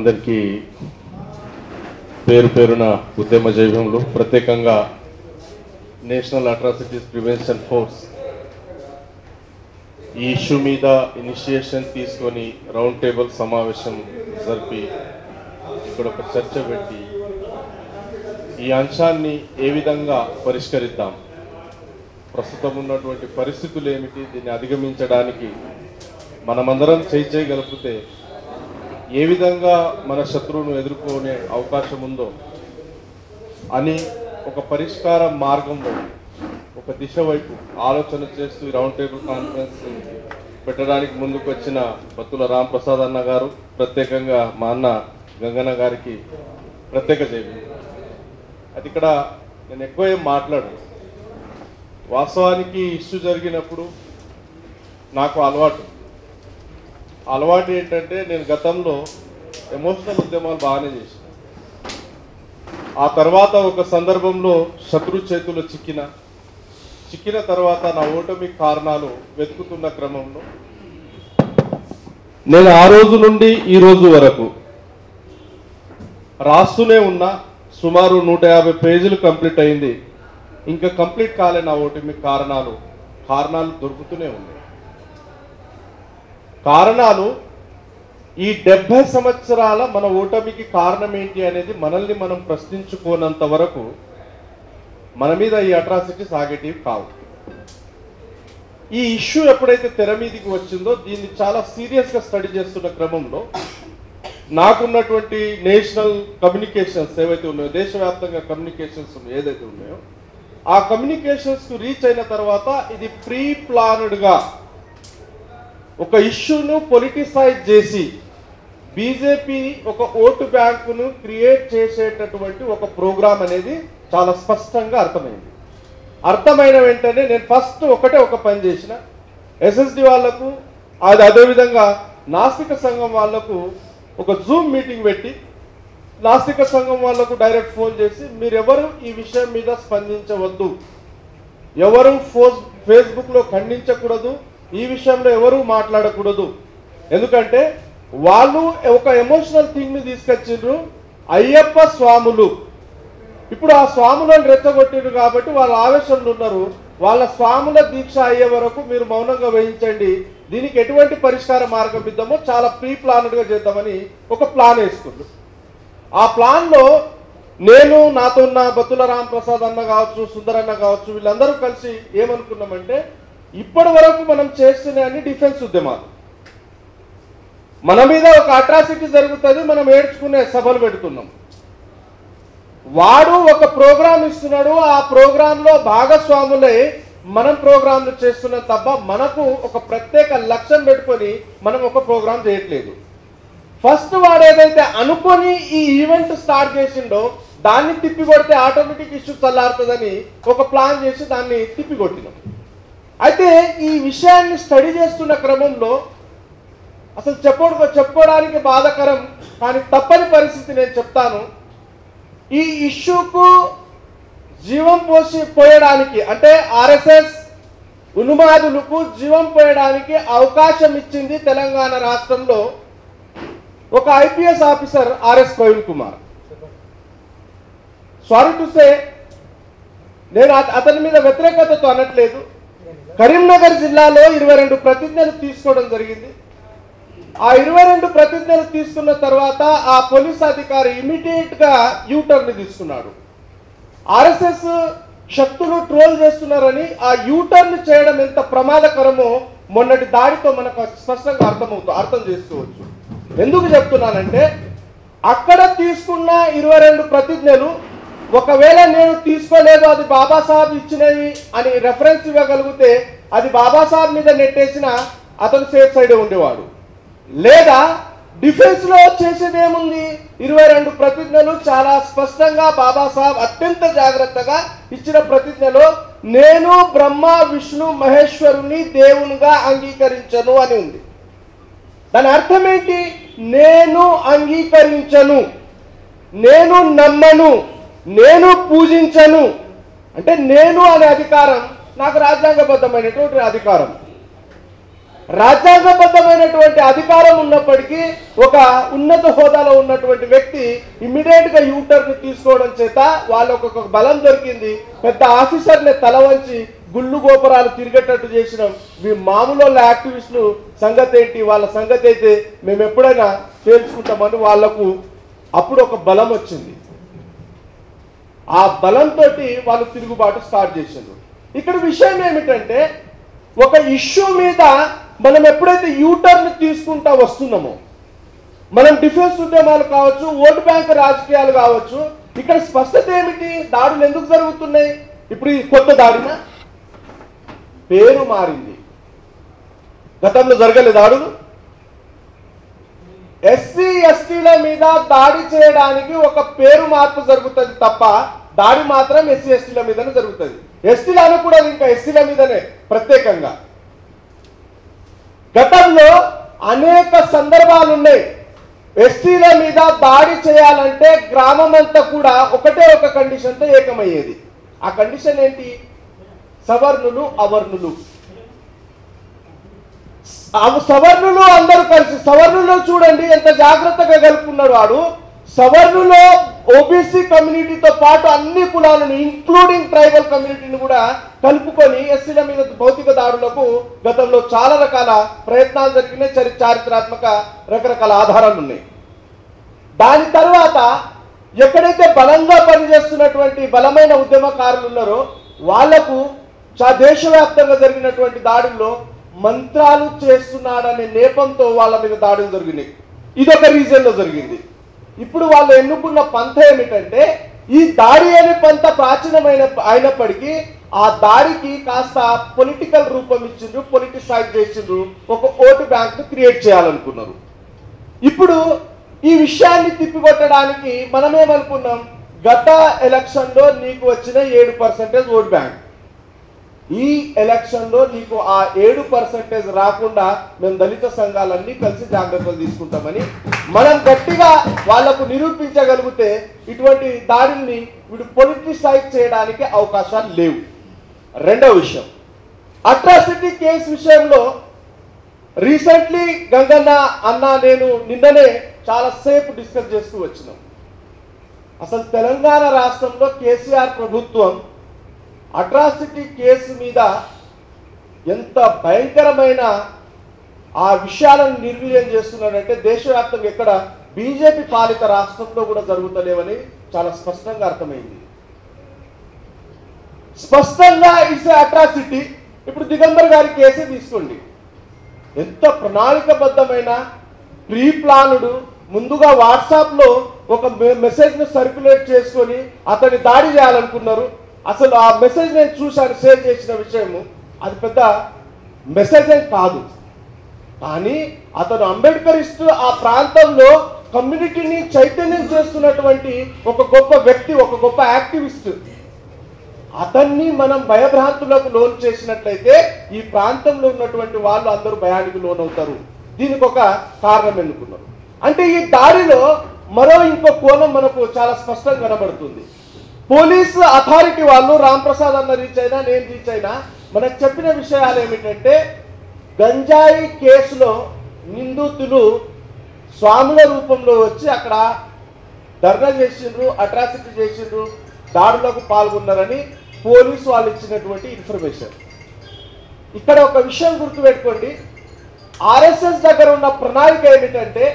అందరికీ పేరు పేరున ఉద్యమ జైవ్యంలో ప్రత్యేకంగా నేషనల్ అట్రాసిటీస్ ప్రివెన్షన్ ఫోర్స్ ఈ ఇష్యూ మీద ఇనిషియేషన్ తీసుకొని రౌండ్ టేబుల్ సమావేశం జరిపి ఇక్కడ ఒక చర్చ పెట్టి ఈ అంశాన్ని ఏ విధంగా పరిష్కరిద్దాం, ప్రస్తుతం ఉన్నటువంటి పరిస్థితులు ఏమిటి, దీన్ని అధిగమించడానికి మనమందరం చేయగలిగితే ఏ విధంగా మన శత్రువును ఎదుర్కొనే అవకాశం ఉందో అని ఒక పరిష్కార మార్గంలో ఒక దిశ వైపు ఆలోచన చేస్తూ ఈ రౌండ్ టేబుల్ కాన్ఫరెన్స్ పెట్టడానికి ముందుకు వచ్చిన బత్తుల రాంప్రసాద్ అన్న గారు, ప్రత్యేకంగా మా అన్న గంగన్న గారికి ప్రత్యేక జైలు. అది ఇక్కడ నేను ఎక్కువ ఏం మాట్లాడను. వాస్తవానికి ఇష్యూ జరిగినప్పుడు నాకు అలవాటు ఏంటంటే నేను గతంలో ఎమోషనల్ ఉద్యమాలు బాగానే చేసిన. ఆ తర్వాత ఒక సందర్భంలో శత్రు చేతులు చిక్కిన తర్వాత నా ఓటమి కారణాలు వెతుకుతున్న క్రమంలో నేను ఆ రోజు నుండి ఈ రోజు వరకు రాస్తూనే ఉన్నా. సుమారు 150 పేజీలు కంప్లీట్ అయింది. ఇంకా కంప్లీట్ కాలే నా ఓటమి కారణాలు దొరుకుతూనే ఉన్నాయి. కారణాలు ఈ 70 సంవత్సరాల మన ఓటమికి కారణం ఏంటి అనేది మనల్ని మనం ప్రశ్నించుకోనంత వరకు మన మీద ఈ అట్రాసిటీస్ ఆగేటివి కావు. ఈ ఇష్యూ ఎప్పుడైతే తెర మీదికి వచ్చిందో దీన్ని చాలా సీరియస్గా స్టడీ చేస్తున్న క్రమంలో నాకున్నటువంటి నేషనల్ కమ్యూనికేషన్స్ ఏవైతే ఉన్నాయో, దేశవ్యాప్తంగా కమ్యూనికేషన్స్ ఏదైతే ఉన్నాయో ఆ కమ్యూనికేషన్స్కు రీచ్ అయిన తర్వాత ఇది ప్రీ ప్లాన్డ్గా ఒక ఇష్యూను పొలిటిసైజ్ చేసి బీజేపీ ఒక ఓటు బ్యాంకును క్రియేట్ చేసేటటువంటి ఒక ప్రోగ్రామ్ అనేది చాలా స్పష్టంగా అర్థమైన వెంటనే నేను ఫస్ట్ ఒక పని చేసిన. ఎస్ఎస్డి వాళ్లకు అదేవిధంగా నాస్తిక సంఘం వాళ్లకు ఒక జూమ్ మీటింగ్ పెట్టి నాస్తిక సంఘం వాళ్లకు డైరెక్ట్ ఫోన్ చేసి మీరెవరు ఈ విషయం మీద స్పందించవద్దు, ఎవరు ఫేస్బుక్లో ఖండించకూడదు, ఈ విషయంలో ఎవరు మాట్లాడకూడదు. ఎందుకంటే వాళ్ళు ఒక ఎమోషనల్ థింగ్ని తీసుకొచ్చిండ్రు. అయ్యప్ప స్వాములు ఇప్పుడు ఆ స్వాములను రెచ్చగొట్టిండ్రు కాబట్టి వాళ్ళ ఆవేశంలో ఉన్నారు. వాళ్ళ స్వాముల దీక్ష అయ్యే వరకు మీరు మౌనంగా వహించండి, దీనికి ఎటువంటి పరిష్కార మార్గం ఇద్దామో చాలా ప్రీ ప్లాన్డ్గా చేద్దామని ఒక ప్లాన్ వేసుకుండ్రు. ఆ ప్లాన్లో నేను, నాతో ఉన్న బత్తుల రాంప్రసాద్ అన్న కావచ్చు, సుందరన్న కావచ్చు, వీళ్ళందరూ కలిసి ఏమనుకున్నామంటే ఇప్పటి వరకు మనం చేస్తున్న అన్ని డిఫెన్స్ ఉద్యమాలు, మన మీద ఒక అట్రాసిటీ జరుగుతుంది, మనం ఏడ్చుకునే సభలు పెడుతున్నాం. వాడు ఒక ప్రోగ్రాం ఇస్తున్నాడు, ఆ ప్రోగ్రాంలో భాగస్వాములై మనం ప్రోగ్రాంలు చేస్తున్నాం తప్ప మనకు ఒక ప్రత్యేక లక్ష్యం పెట్టుకొని మనం ఒక ప్రోగ్రాం చేయట్లేదు. ఫస్ట్ వాడు ఏదైతే అనుకొని ఈ ఈవెంట్ స్టార్ట్ చేసిండో దాన్ని తిప్పికొడితే ఆటోమేటిక్ ఇష్యూ చల్లారుతుందని ఒక ప్లాన్ చేసి దాన్ని తిప్పికొట్టినాం. అయితే ఈ విషయాన్ని స్టడీ చేస్తున్న క్రమంలో అసలు చెప్పుకోవడానికి బాధాకరం కానీ తప్పని పరిస్థితి నేను చెప్తాను. ఈ ఇష్యూకు జీవం పోయడానికి అంటే ఆర్ఎస్ఎస్ ఉన్మాదులకు జీవం పోయడానికి అవకాశం ఇచ్చింది తెలంగాణ రాష్ట్రంలో ఒక IPS officer RS Praveen Kumar. Sorry to say, నేను అతని మీద వ్యతిరేకతతో అనట్లేదు. కరీంనగర్ జిల్లాలో 22 ప్రతిజ్ఞలు తీసుకోవడం జరిగింది. ఆ 22 ప్రతిజ్ఞలు తీసుకున్న తర్వాత ఆ పోలీస్ అధికారి ఇమీడియట్ గా యూటర్న్ తీసుకున్నాడు. ఆర్ఎస్ఎస్ శక్తులు ట్రోల్ చేస్తున్నారని ఆ యూటర్న్ చేయడం ఎంత ప్రమాదకరమో మొన్నటి దాడితో మనకు స్పష్టంగా అర్థం చేసుకోవచ్చు. ఎందుకు చెప్తున్నానంటే అక్కడ తీసుకున్న 22 ప్రతిజ్ఞలు ఒకవేళ నేను తీసుకోలేదు, అది బాబాసాహెబ్ ఇచ్చినవి అని రెఫరెన్స్ ఇవ్వగలిగితే అది బాబాసాహెబ్ మీద నెట్టేసిన అతను సేఫ్ సైడ్ ఉండేవాడు. లేదా డిఫెన్స్ లో చేసేది ఏముంది, 22 ప్రతిజ్ఞలు చాలా స్పష్టంగా బాబాసాహెబ్ అత్యంత జాగ్రత్తగా ఇచ్చిన ప్రతిజ్ఞలో నేను బ్రహ్మ విష్ణు మహేశ్వరుని దేవునిగా అంగీకరించను అని ఉంది. దాని అర్థం ఏంటి? నేను అంగీకరించను, నేను నమ్మను, నేను పూజించను అంటే నేను అనే అధికారం నాకు రాజ్యాంగబద్ధమైనటువంటి అధికారం. రాజ్యాంగబద్ధమైనటువంటి అధికారం ఉన్నప్పటికీ ఒక ఉన్నత హోదాలో ఉన్నటువంటి వ్యక్తి ఇమ్మీడియట్ గా యూటర్న్ తీసుకోవడం చేత వాళ్ళకు ఒక బలం దొరికింది. పెద్ద ఆఫీసర్ని తల వంచి గుళ్ళు గోపురాలు తిరిగేటట్టు చేసిన మామూలు యాక్టివిస్టులు సంగతి ఏంటి, వాళ్ళ సంగతి అయితే మేము ఎప్పుడైనా తేల్చుకుంటామని వాళ్లకు అప్పుడు ఒక బలం వచ్చింది. ఆ బలంతో వాళ్ళు తిరుగుబాటు స్టార్ట్ చేసిండ్రు. ఇక్కడ విషయం ఏమిటంటే ఒక ఇష్యూ మీద మనం ఎప్పుడైతే యూటర్న్ తీసుకుంటా వస్తున్నామో, మనం డిఫెన్స్ ఉద్యమాలు కావచ్చు, ఓటు బ్యాంక్ రాజకీయాలు కావచ్చు, ఇక్కడ స్పష్టత ఏమిటి, దాడులు ఎందుకు జరుగుతున్నాయి? ఇప్పుడు ఈ కొత్త దాడిన పేరు మారింది, గతంలో జరగలేదు దాడులు. ఎస్సీ ఎస్టీల మీద దాడి చేయడానికి ఒక పేరు మార్పు జరుగుతుంది తప్ప దాడి మాత్రం ఎస్సీ ఎస్టీల మీదనే జరుగుతుంది. ఎస్టీలు అనకూడదు, ఇంకా ఎస్సీల మీదనే ప్రత్యేకంగా. గతంలో అనేక సందర్భాలు ఉన్నాయి. ఎస్టీల మీద దాడి చేయాలంటే గ్రామం అంతా కూడా ఒకటే ఒక కండిషన్తో ఏకమయ్యేది. ఆ కండిషన్ ఏంటి? సవర్ణులు అవర్ణులు. సవర్ణులు అందరూ కలిసి, సవర్ణులు చూడండి ఎంత జాగ్రత్తగా కలుపుకున్నాడు వాడు. సవర్ణులో ఓబీసీ కమ్యూనిటీతో పాటు అన్ని కులాలను ఇంక్లూడింగ్ ట్రైబల్ కమ్యూనిటీని కూడా కలుపుకొని ఎస్సీల మీద భౌతిక దాడులకు గతంలో చాలా రకాల ప్రయత్నాలు జరిగినాయి. చారిత్రాత్మక రకరకాల ఆధారాలు ఉన్నాయి. దాని తర్వాత ఎక్కడైతే బలంగా పనిచేస్తున్నటువంటి బలమైన ఉద్యమకారులు ఉన్నారో వాళ్లకు దేశవ్యాప్తంగా జరిగినటువంటి దాడుల్లో మంత్రాలు చేస్తున్నాడనే నేపంతో వాళ్ళ మీద దాడులు జరిగినాయి. ఇదొక రీజన్లో జరిగింది. ఇప్పుడు వాళ్ళు ఎన్నుకున్న పంథ ఏమిటంటే, ఈ దాడి అనే పంథ ప్రాచీనమైన అయినప్పటికీ ఆ దాడికి కాస్త పొలిటికల్ రూపం ఇచ్చిండ్రు, పొలిటిసైజ్ చేసిండ్రు, ఒక ఓటు బ్యాంక్ క్రియేట్ చేయాలనుకున్నారు. ఇప్పుడు ఈ విషయాన్ని తిప్పికొట్టడానికి మనమేమనుకున్నాం, గత ఎలక్షన్లో నీకు వచ్చిన 7% ఓటు బ్యాంక్, ఈ ఎలక్షన్లో నీకు ఆ 7% రాకుండా మేము దళిత సంఘాలన్నీ కలిసి జాగ్రత్తలు తీసుకుంటామని మనం గట్టిగా వాళ్లకు నిరూపించగలిగితే ఇటువంటి దాడుల్ని వీడు పొలిటిసైజ్ చేయడానికి అవకాశాలు లేవు. రెండవ విషయం, అట్రాసిటీ కేసు విషయంలో రీసెంట్లీ గంగన్న అన్న నేను నిన్ననే చాలాసేపు డిస్కస్ చేస్తూ వచ్చినాం. అసలు తెలంగాణ రాష్ట్రంలో కేసీఆర్ ప్రభుత్వం అట్రాసిటీ కేసు మీద ఎంత భయంకరమైన ఆ విషయాలను నిర్వీర్యం చేస్తున్నాడంటే దేశవ్యాప్తంగా ఎక్కడ బీజేపీ పాలిత రాష్ట్రంలో కూడా జరుగుతలేవని చాలా స్పష్టంగా అర్థమైంది. స్పష్టంగా ఇట్స్ అట్రాసిటీ. ఇప్పుడు దిగంబర్ గారి కేసే తీసుకోండి, ఎంత ప్రణాళికబద్ధమైన ప్రీ ప్లానుడు, ముందుగా వాట్సాప్లో ఒక మెసేజ్ను సర్క్యులేట్ చేసుకొని అతన్ని దాడి చేయాలనుకున్నారు. అసలు ఆ మెసేజ్ నేను చూశాను, షేర్ చేసిన విషయము అది పెద్ద మెసేజ్ ఏం కాదు, కానీ అతను అంబేద్కరిస్తూ ఆ ప్రాంతంలో కమ్యూనిటీని చైతన్యం చేస్తున్నటువంటి ఒక గొప్ప వ్యక్తి, ఒక గొప్ప యాక్టివిస్ట్. అతన్ని మనం భయభ్రాంతులకు లోన్ చేసినట్లయితే ఈ ప్రాంతంలో ఉన్నటువంటి వాళ్ళు అందరూ భయానికి లోనవుతారు. దీనికి ఒక కారణం ఎన్నుకున్నారు. అంటే ఈ దాడిలో మరో ఇంకో కోణం మనకు చాలా స్పష్టంగా కనబడుతుంది. పోలీసు అథారిటీ వాళ్ళు, రాంప్రసాద్ అన్న రీచ్ అయినా నేను రీచ్ అయినా, మనకు చెప్పిన విషయాలు ఏమిటంటే, గంజాయి కేసులో నిందితులు స్వాముల రూపంలో వచ్చి అక్కడ ధర్నా చేసిండ్రు, అట్రాసిటీ చేసిండ్రు, దాడులకు పాల్గొన్నారని పోలీసు వాళ్ళు ఇచ్చినటువంటి ఇన్ఫర్మేషన్. ఇక్కడ ఒక విషయం గుర్తుపెట్టుకోండి, ఆర్ఎస్ఎస్ దగ్గర ఉన్న ప్రణాళిక ఏమిటంటే,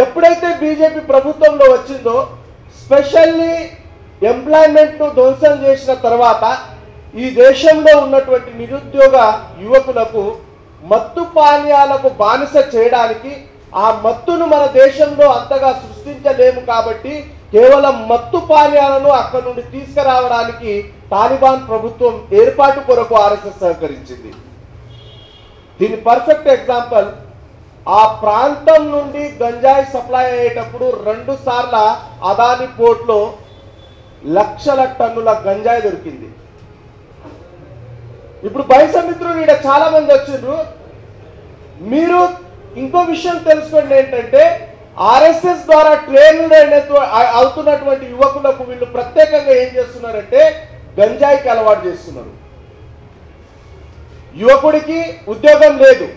ఎప్పుడైతే బీజేపీ ప్రభుత్వంలో వచ్చిందో స్పెషల్లీ ఎంప్లాయ్మెంట్ ధ్వంసం చేసిన తర్వాత ఈ దేశంలో ఉన్నటువంటి నిరుద్యోగ యువకులకు మత్తు పానీయాలకు బానిస చేయడానికి, ఆ మత్తును మన దేశంలో అంతగా సృష్టించలేము కాబట్టి కేవలం మత్తు పానీయాలను అక్కడి నుండి తీసుకురావడానికి తాలిబాన్ ప్రభుత్వం ఏర్పాటు కొరకు ఆర్ఎస్ఎస్ సహకరించింది. దీని పర్ఫెక్ట్ ఎగ్జాంపుల్, ఆ ప్రాంతం నుండి గంజాయి సప్లై అయ్యేటప్పుడు 2 సార్లు అదాని పోర్ట్లో లక్షల టన్నుల గంజాయి దొరికింది. ఇప్పుడు బైసమిత్రులు ఇక్కడ చాలా మంది వచ్చిండ్రు. మీరు ఇంకో విషయం తెలుసుకోండి ఏంటంటే, ఆర్ఎస్ఎస్ ద్వారా ట్రైన్డ్ అవుతున్నటువంటి యువకులకు వీళ్ళు ప్రత్యేకంగా ఏం చేస్తున్నారంటే గంజాయికి అలవాటు చేస్తున్నారు. యువకుడికి ఉద్యోగం లేదు,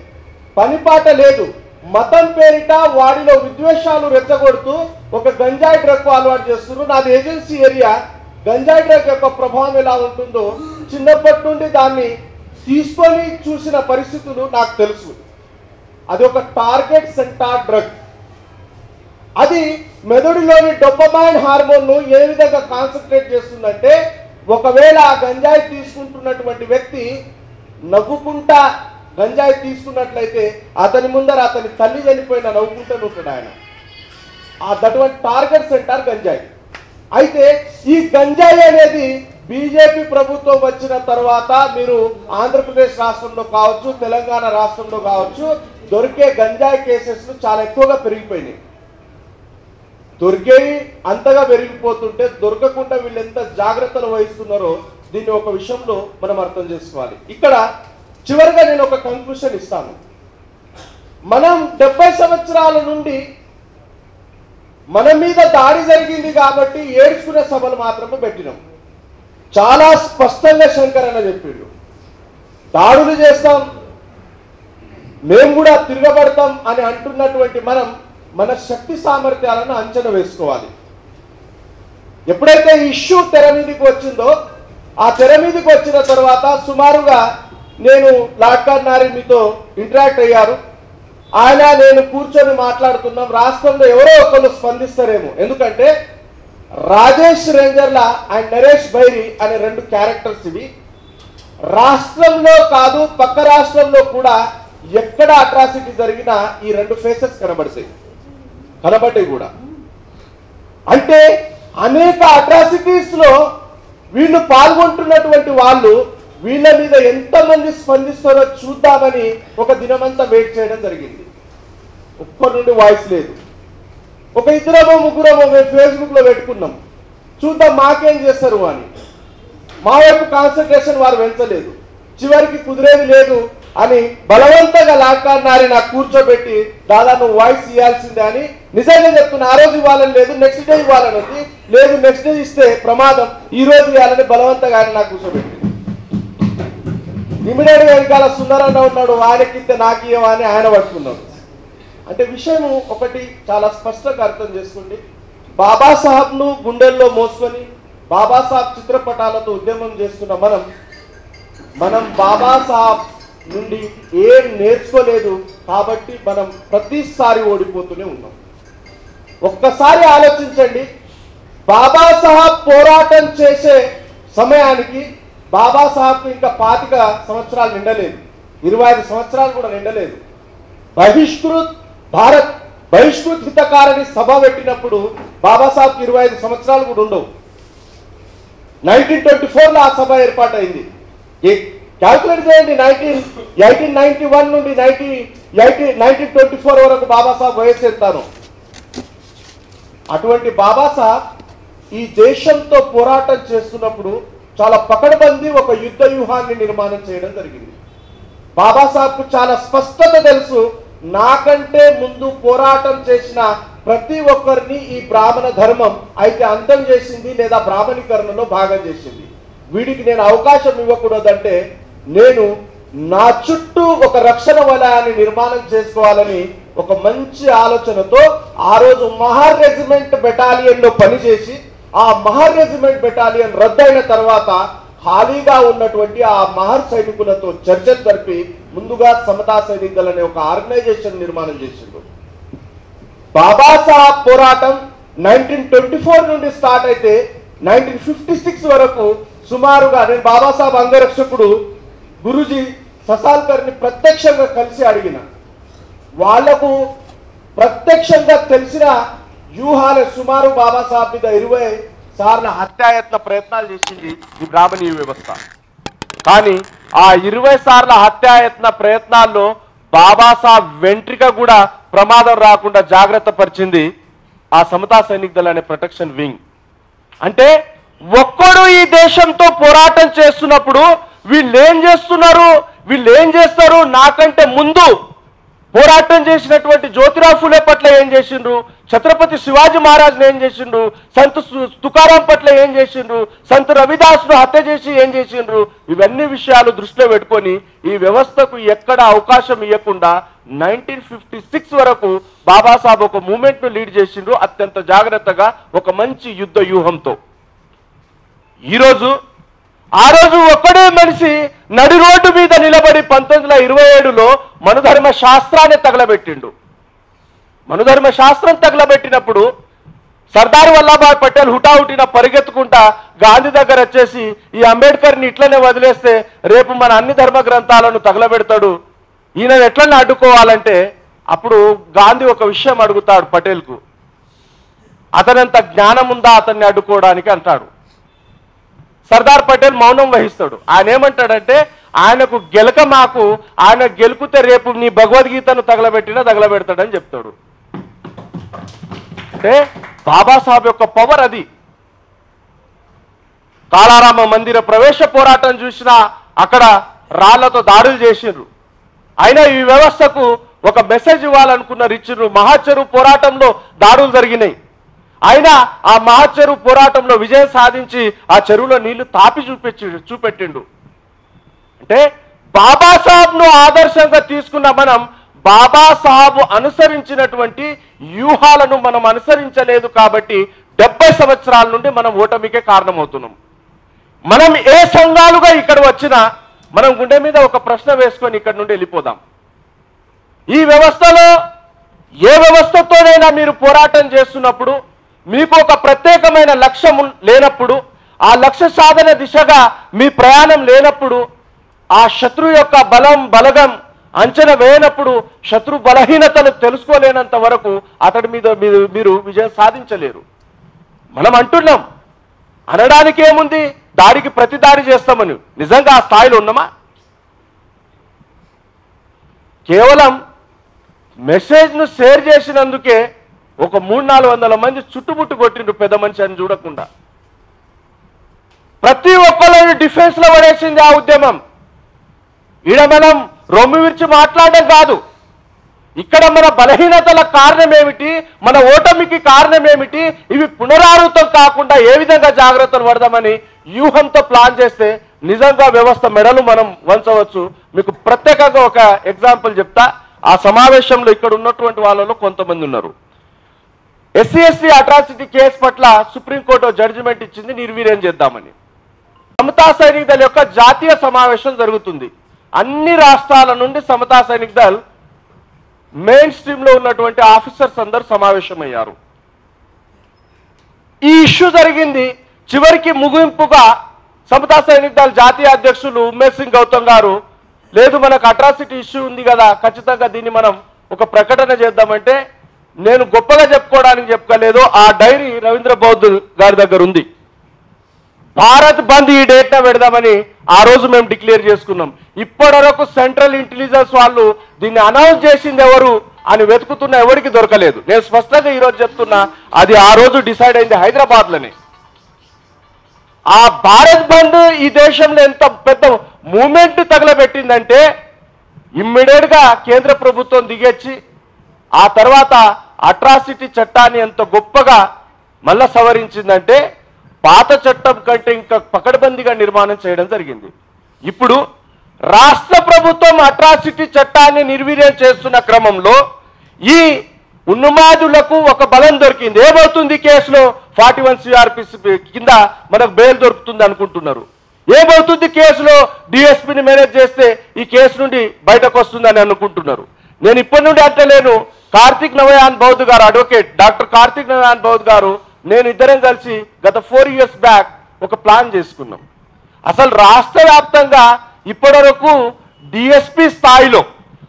పనిపాట లేదు. మతం పేరిట వాడిలో విద్వేషాలు రెచ్చగొడుతూ ఒక గంజాయి డ్రగ్ అలవాటు చేస్తున్నారు. నాది ఏజెన్సీ ఏరియా. గంజాయి డ్రగ్ యొక్క ప్రభావం ఎలా ఉంటుందో చిన్నప్పటి నుండి దాన్ని తీసుకొని చూసిన పరిస్థితులు నాకు తెలుసు. అది ఒక టార్గెట్ సెంటార్ డ్రగ్. అది మెదడులోని డోపమైన్ హార్మోన్ను ఏ విధంగా కాన్సన్ట్రేట్ చేస్తుందంటే, ఒకవేళ ఆ గంజాయి తీసుకుంటున్నటువంటి వ్యక్తి నవ్వుకుంటా గంజాయి తీసుకున్నట్లయితే అతని ముందర అతని తల్లి చనిపోయిన నవ్వుకుంటూ ఉంటాడు ఆయన. అటువంటి టార్గెట్ సెంటార్ గంజాయి. అయితే ఈ గంజాయి అనేది బీజేపీ ప్రభుత్వం వచ్చిన తర్వాత మీరు ఆంధ్రప్రదేశ్ రాష్ట్రంలో కావచ్చు, తెలంగాణ రాష్ట్రంలో కావచ్చు, దొరికే గంజాయి కేసెస్ చాలా ఎక్కువగా పెరిగిపోయినాయి. దొరికేవి అంతగా పెరిగిపోతుంటే దొరకకుండా వీళ్ళు ఎంత జాగ్రత్తలు వహిస్తున్నారో దీన్ని ఒక విషయంలో మనం అర్థం చేసుకోవాలి. ఇక్కడ చివరిగా నేను ఒక కంక్లూషన్ ఇస్తాను. మనం 70 సంవత్సరాల నుండి మన మీద దాడి జరిగింది కాబట్టి ఏడ్చుకునే సభలు మాత్రమే పెట్టినాం. చాలా స్పష్టంగా శంకరన్న చెప్పిండు, దాడులు చేస్తాం, మేము కూడా తిరగబడతాం అని అంటున్నటువంటి మనం మన శక్తి సామర్థ్యాలను అంచనా వేసుకోవాలి. ఎప్పుడైతే ఇష్యూ తెర మీదకి వచ్చిందో, ఆ తెర మీదకి వచ్చిన తర్వాత సుమారుగా నేను లాడ్కాడ్ నారి మీతో ఇంటరాక్ట్ అయ్యారు. ఆయన నేను కూర్చొని మాట్లాడుతున్నాం. రాష్ట్రంలో ఎవరో ఒకరు స్పందిస్తారేమో, ఎందుకంటే రాజేష్ రేంజర్ల అండ్ నరేష్ బైరి అనే 2 క్యారెక్టర్స్ ఇవి. రాష్ట్రంలో కాదు పక్క రాష్ట్రంలో కూడా ఎక్కడ అట్రాసిటీ జరిగినా ఈ 2 ఫేసెస్ కనబడ్డాయి కూడా. అంటే అనేక అట్రాసిటీస్ లో వీళ్ళు పాల్గొంటున్నటువంటి వాళ్ళు వీళ్ళ మీద ఎంతమంది స్పందిస్తారో చూద్దామని ఒక దినమంతా వెయిట్ చేయడం జరిగింది. ఒక్కరి నుండి వాయిస్ లేదు. ఒక 2 ముగ్గురమో మేము ఫేస్బుక్ లో పెట్టుకున్నాం, చూద్దాం మాకేం చేస్తారు అని. మా వైపు కాన్సన్ట్రేషన్ వారు పెంచలేదు. చివరికి కుదిరేది లేదు అని బలవంతంగా లాడ్కాడ్ నారి నాకు కూర్చోబెట్టి, దాదా నువ్వు వాయిస్ ఇవ్వాల్సిందే అని. నిజంగా చెప్తున్నా, ఆ రోజు ఇవ్వాలని లేదు, నెక్స్ట్ డే ఇవ్వాలని ఉంది. లేదు నెక్స్ట్ డే ఇస్తే ప్రమాదం, ఈ రోజు ఇవ్వాలని బలవంతంగా ఆయన నాకు కూర్చోబెట్టి, ఇమిడియట్ గా వెనకాల సుందరన్న ఉన్నాడు, ఆయనకిస్తే నాకు ఇవ్వని ఆయన పట్టుకున్నాడు. అంటే విషయం ఒకటి చాలా స్పష్టంగా అర్థం చేసుకోండి. బాబాసాహెబ్ను గుండెల్లో మోసుకొని బాబాసాహెబ్ చిత్రపటాలతో ఉద్యమం చేస్తున్న మనం బాబాసాహెబ్ నుండి ఏం నేర్చుకోలేదు కాబట్టి మనం ప్రతిసారి ఓడిపోతూనే ఉన్నాం. ఒక్కసారి ఆలోచించండి, బాబాసాహెబ్ పోరాటం చేసే సమయానికి బాబాసాహెబ్కు ఇంకా 25 సంవత్సరాలు నిండలేదు, 25 సంవత్సరాలు కూడా నిండలేదు. బహిష్కృత్ హితకారిణి సభ పెట్టినప్పుడు బాబాసాహెబ్కి 25 సంవత్సరాలు కూడా ఉండవు. 1924లో ఆ సభ ఏర్పాటైంది. క్యాల్కులేట్ చేయండి, 1891 నుండి 1924 వరకు బాబాసాహెబ్ వయసు ఎంతాను. అటువంటి బాబాసాహెబ్ ఈ దేశంతో పోరాటం చేస్తున్నప్పుడు చాలా పకడ్బందీ ఒక యుద్ధ వ్యూహాన్ని నిర్మాణం చేయడం జరిగింది. బాబాసాహెబ్కు చాలా స్పష్టత తెలుసు, నాకంటే ముందు పోరాటం చేసిన ప్రతి ఒక్కరిని ఈ బ్రాహ్మణ ధర్మం అయితే అంతం చేసింది లేదా బ్రాహ్మణీకరణలో భాగం చేసింది. వీడికి నేను అవకాశం ఇవ్వకూడదంటే నేను నా చుట్టూ ఒక రక్షణ వలయాన్ని నిర్మాణం చేసుకోవాలని ఒక మంచి ఆలోచనతో ఆ రోజు మహర్ రెజిమెంట్ బెటాలియన్ లో పనిచేసి, ఆ మహర్ రెజిమెంట్ బెటాలియన్ రద్దయిన తర్వాత ఖాళీగా ఉన్నటువంటి ఆ మహర్ సైనికులతో చర్చలు జరిపి ముందుగా సమతా సైనికులు అనే ఒక ఆర్గనైజేషన్ నిర్మాణం చేసిండు. బాబాసాహెబ్ పోరాటం 1924 నుండి స్టార్ట్ అయితే 1956 వరకు సుమారుగా నేను బాబాసాహెబ్ అంగరక్షకుడు గురూజీ ససాల్కర్ని ప్రత్యక్షంగా కలిసి అడిగిన, వాళ్లకు ప్రత్యక్షంగా తెలిసిన వ్యూహాలు సుమారు బాబాసాహెబ్ మీద 20 సార్లు హత్యాయత్న ప్రయత్నాలు చేసింది ఈ బ్రాహ్మణీయ వ్యవస్థ. కానీ ఆ 20 సార్ల హత్యాయత్న ప్రయత్నాల్లో బాబాసాహెబ్ వెంట్రిక కూడా ప్రమాదం రాకుండా జాగ్రత్త పరిచింది ఆ సమతా సైనిక్ దళ అనే ప్రొటెక్షన్ వింగ్. అంటే ఒక్కడు ఈ దేశంతో పోరాటం చేస్తున్నప్పుడు వీళ్ళు ఏం చేస్తారు, నాకంటే ముందు పోరాటం చేసినటువంటి జ్యోతిరావు ఫులే పట్ల ఏం చేసిండ్రు, ఛత్రపతి శివాజీ మహారాజ్ని ఏం చేసిండ్రు, సంత్ తుకారాం పట్ల ఏం చేసిండ్రు, సంత్ రవిదాస్ను హత్య చేసి ఏం చేసిండ్రు, ఇవన్నీ విషయాలు దృష్టిలో పెట్టుకొని ఈ వ్యవస్థకు ఎక్కడ అవకాశం ఇవ్వకుండా 1956 వరకు బాబాసాహెబ్ ఒక మూమెంట్ను లీడ్ చేసిండ్రు అత్యంత జాగ్రత్తగా, ఒక మంచి యుద్ధ వ్యూహంతో. ఆ రోజు ఒక్కడే మనిషి నడి రోడ్డు మీద నిలబడి 1927లో మనుధర్మ శాస్త్రాన్ని తగలబెట్టిండు. మనుధర్మ శాస్త్రం తగలబెట్టినప్పుడు సర్దార్ వల్లభాయ్ పటేల్ హుటాహుటిన పరిగెత్తుకుంటా గాంధీ దగ్గర వచ్చేసి ఈ అంబేద్కర్ని ఇట్లనే వదిలేస్తే రేపు మన అన్ని ధర్మ గ్రంథాలను తగలబెడతాడు, ఈయన ఎట్లనే అడ్డుకోవాలంటే అప్పుడు గాంధీ ఒక విషయం అడుగుతాడు పటేల్కు, అతనంత జ్ఞానం ఉందా అతన్ని అడ్డుకోవడానికి అంటాడు. సర్దార్ పటేల్ మౌనం వహిస్తాడు. ఆయన ఏమంటాడంటే ఆయనకు గెలక మాకు, ఆయన గెలుకుతే రేపు నీ భగవద్గీతను తగలబెడతాడని చెప్తాడు. అంటే బాబాసాహెబ్ యొక్క పవర్ అది. కాళారామ మందిర ప్రవేశ పోరాటం చూసినా అక్కడ రాళ్లతో దాడులు చేసిండ్రు. అయినా ఈ వ్యవస్థకు ఒక మెసేజ్ ఇవ్వాలనుకున్నారు, ఇచ్చిండ్రు. మహాచెరువు పోరాటంలో దాడులు జరిగినాయి, అయినా ఆ మహాచెరువు పోరాటంలో విజయం సాధించి ఆ చెరువులో నీళ్లు తాపి చూపెట్టిండు. అంటే బాబాసాహెబ్ను ఆదర్శంగా తీసుకున్న మనం బాబాసాహెబ్ అనుసరించినటువంటి వ్యూహాలను మనం అనుసరించలేదు కాబట్టి 70 సంవత్సరాల నుండి మనం ఓటమికే కారణమవుతున్నాం. మనం ఏ సంఘాలుగా ఇక్కడ వచ్చినా మనం గుండె మీద ఒక ప్రశ్న వేసుకొని ఇక్కడ నుండి వెళ్ళిపోదాం. ఈ వ్యవస్థలో ఏ వ్యవస్థతోనైనా మీరు పోరాటం చేస్తున్నప్పుడు మీకు ఒక ప్రత్యేకమైన లక్ష్యం లేనప్పుడు, ఆ లక్ష్య సాధన దిశగా మీ ప్రయాణం లేనప్పుడు, ఆ శత్రువు యొక్క బలగం అంచనా వేయనప్పుడు, శత్రు బలహీనతను తెలుసుకోలేనంత వరకు అతడి మీద మీరు విజయం సాధించలేరు. మనం అంటున్నాం, అనడానికి ఏముంది, దాడికి ప్రతి దాడి చేస్తామని. నిజంగా ఆ స్థాయిలో ఉన్నామా? కేవలం మెసేజ్ను షేర్ చేసినందుకే ఒక 300-400 మంది చుట్టుముట్టు కొట్టిండ్రు, పెద్ద మనిషి అని చూడకుండా. ప్రతి ఒక్కళ్ళని డిఫెన్స్ లో పడేసింది ఆ ఉద్యమం. ఈడ మనం రొమ్ము విరిచి మాట్లాడడం కాదు, ఇక్కడ మన బలహీనతల కారణం ఏమిటి, మన ఓటమికి కారణం ఏమిటి, ఇవి పునరావృతం కాకుండా ఏ విధంగా జాగ్రత్తలు పడదామని వ్యూహంతో ప్లాన్ చేస్తే నిజంగా వ్యవస్థ మెడలు మనం వంచవచ్చు. మీకు ప్రత్యేకంగా ఒక ఎగ్జాంపుల్ చెప్తా. ఆ సమావేశంలో ఇక్కడ ఉన్నటువంటి వాళ్ళలో కొంతమంది ఉన్నారు. SC/ST అట్రాసిటీ కేసు పట్ల సుప్రీంకోర్టు జడ్జిమెంట్ ఇచ్చింది, నిర్వీర్యం చేద్దామని. సమతా సైనిక్ దళ యొక్క జాతీయ సమావేశం జరుగుతుంది. అన్ని రాష్ట్రాల నుండి సమతా సైనిక్ దళ్ మెయిన్ స్ట్రీమ్ లో ఉన్నటువంటి ఆఫీసర్స్ అందరూ సమావేశమయ్యారు. ఈ ఇష్యూ జరిగింది. చివరికి ముగింపుగా సమతా సైనిక్ దళ్ జాతీయ అధ్యక్షులు ఉమేష్ సింగ్ గౌతమ్ గారు, లేదు మనకు అట్రాసిటీ ఇష్యూ ఉంది కదా, ఖచ్చితంగా దీన్ని మనం ఒక ప్రకటన చేద్దామంటే, నేను గొప్పగా చెప్పుకోవడానికి చెప్పుకోలేదు, ఆ డైరీ రవీంద్ర బౌద్ధ్ గారి దగ్గర ఉంది. భారత్ బంద్ ఈ డేట్న పెడదామని ఆ రోజు మేము డిక్లేర్ చేసుకున్నాం. ఇప్పటి వరకు సెంట్రల్ ఇంటెలిజెన్స్ వాళ్ళు దీన్ని అనౌన్స్ చేసింది ఎవరు అని వెతుకుతున్నా ఎవరికి దొరకలేదు. నేను స్పష్టంగా ఈరోజు చెప్తున్నా, అది ఆ రోజు డిసైడ్ అయింది హైదరాబాద్లోనే. ఆ భారత్ బంద్ ఈ దేశంలో ఎంత పెద్ద మూమెంట్ తగలబెట్టిందంటే ఇమ్మీడియట్ గా కేంద్ర ప్రభుత్వం దిగొచ్చి ఆ తర్వాత అట్రాసిటీ చట్టాన్ని ఎంత గొప్పగా మళ్ళా సవరించిందంటే పాత చట్టం కంటే ఇంకా పకడ్బందీగా నిర్మాణం చేయడం జరిగింది. ఇప్పుడు రాష్ట్ర ప్రభుత్వం అట్రాసిటీ చట్టాన్ని నిర్వీర్యం చేస్తున్న క్రమంలో ఈ ఉన్మాదులకు ఒక బలం దొరికింది. ఏమవుతుంది, కేసులో 41 CRPC కింద మనకు బెయిల్ దొరుకుతుంది అనుకుంటున్నారు. ఏమవుతుంది, కేసులో డిఎస్పీని మేనేజ్ చేస్తే ఈ కేసు నుండి బయటకు వస్తుందని అనుకుంటున్నారు. నేను ఇప్పటి నుండి అంటలేను, కార్తిక్ నవయాన్ బౌద్ధ్ గారు, అడ్వకేట్ డాక్టర్ కార్తిక్ నవయాన్ బౌద్ధ్ గారు, నేను ఇద్దరం కలిసి గత 4 years బ్యాక్ ఒక ప్లాన్ చేసుకున్నాం. అసలు రాష్ట్ర వ్యాప్తంగా ఇప్పటి వరకు డిఎస్పీ స్థాయిలో,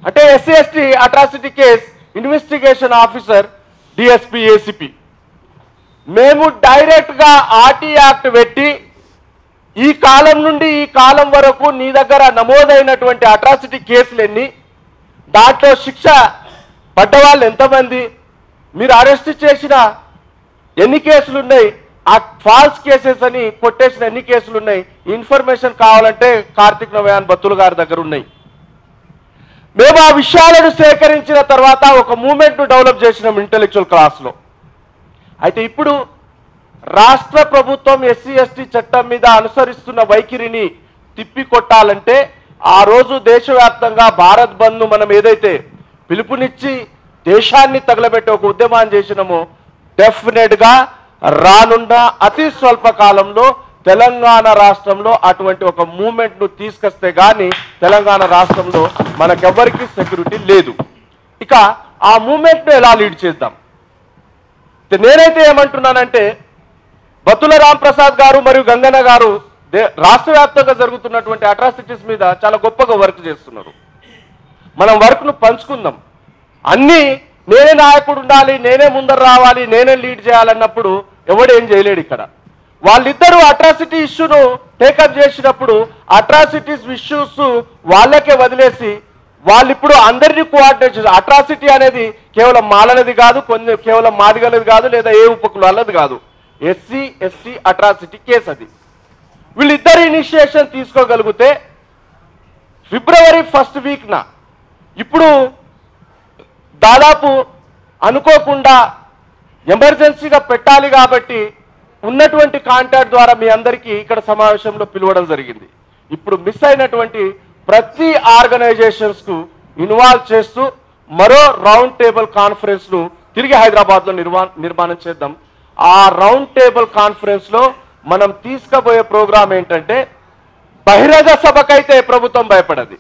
అంటే SC/ST atrocity case investigation officer, DSP, ACP, మేము డైరెక్ట్ గా ఆర్టీ యాక్ట్ పెట్టి ఈ కాలం నుండి ఈ కాలం వరకు నీ దగ్గర నమోదైనటువంటి అట్రాసిటీ కేసులు ఎన్ని, దాంట్లో శిక్ష పడ్డవాళ్ళు ఎంతమంది, మీరు అరెస్ట్ చేసిన ఎన్ని కేసులు ఉన్నాయి, ఆ ఫాల్స్ కేసెస్ అని కొట్టేసిన ఎన్ని కేసులు ఉన్నాయి, ఇన్ఫర్మేషన్ కావాలంటే కార్తిక్ నవయాన్ బత్తుల గారి దగ్గర ఉన్నాయి. మేము ఆ విషయాలను సేకరించిన తర్వాత ఒక మూమెంట్ను డెవలప్ చేసినాం ఇంటెలెక్చువల్ క్లాస్లో. అయితే ఇప్పుడు రాష్ట్ర ప్రభుత్వం ఎస్సీ ఎస్టీ చట్టం మీద అనుసరిస్తున్న వైఖరిని తిప్పికొట్టాలంటే ఆ రోజు దేశవ్యాప్తంగా భారత్ బంద్ను మనం ఏదైతే పిలుపునిచ్చి దేశాన్ని తగలబెట్టే ఒక ఉద్యమాన్ని చేసినామో డెఫినెట్గా రానున్న అతి స్వల్ప కాలంలో తెలంగాణ రాష్ట్రంలో అటువంటి ఒక మూమెంట్ను తీసుకొస్తే కానీ తెలంగాణ రాష్ట్రంలో మనకెవ్వరికీ సెక్యూరిటీ లేదు. ఇక ఆ మూమెంట్ను ఎలా లీడ్ చేద్దాం? నేనైతే ఏమంటున్నానంటే బత్తుల రాంప్రసాద్ గారు మరియు గంగన్న గారు రాష్ట్ర వ్యాప్తంగా జరుగుతున్నటువంటి అట్రాసిటీస్ మీద చాలా గొప్పగా వర్క్ చేస్తున్నారు. మనం వర్క్ను పంచుకుందాం. అన్నీ నేనే నాయకుడు ఉండాలి, నేనే ముందర రావాలి, నేనే లీడ్ చేయాలన్నప్పుడు ఎవడేం చేయలేడు. ఇక్కడ వాళ్ళిద్దరూ అట్రాసిటీ ఇష్యూను టేకప్ చేసినప్పుడు అట్రాసిటీస్ ఇష్యూస్ వాళ్ళకే వదిలేసి వాళ్ళిప్పుడు అందరినీ కోఆర్డినేట్ చేస్తారు. అట్రాసిటీ అనేది కేవలం మాలనది కాదు, కేవలం మాదిగలది కాదు, లేదా ఏ ఉపకులాలది కాదు, ఎస్సీ ఎస్టీ అట్రాసిటీ కేసు అది. వీళ్ళిద్దరు ఇనిషియేషన్ తీసుకోగలిగితే ఫిబ్రవరి 1st వీక్న ఇప్పుడు దాదాపు అనుకోకుండా ఎమర్జెన్సీగా పెట్టాలి కాబట్టి ఉన్నటువంటి కాంటాక్ట్ ద్వారా మీ అందరికీ ఇక్కడ సమావేశంలో పిలవడం జరిగింది. ఇప్పుడు మిస్ అయినటువంటి ప్రతి ఆర్గనైజేషన్స్కు ఇన్వాల్వ్ చేస్తూ మరో రౌండ్ టేబుల్ కాన్ఫరెన్స్ను తిరిగి హైదరాబాద్లో నిర్మాణం చేద్దాం. ఆ రౌండ్ టేబుల్ కాన్ఫరెన్స్లో మనం తీసుకుపోయే ప్రోగ్రాం ఏంటంటే బహిరంగ సభకైతే ప్రభుత్వం భయపడది,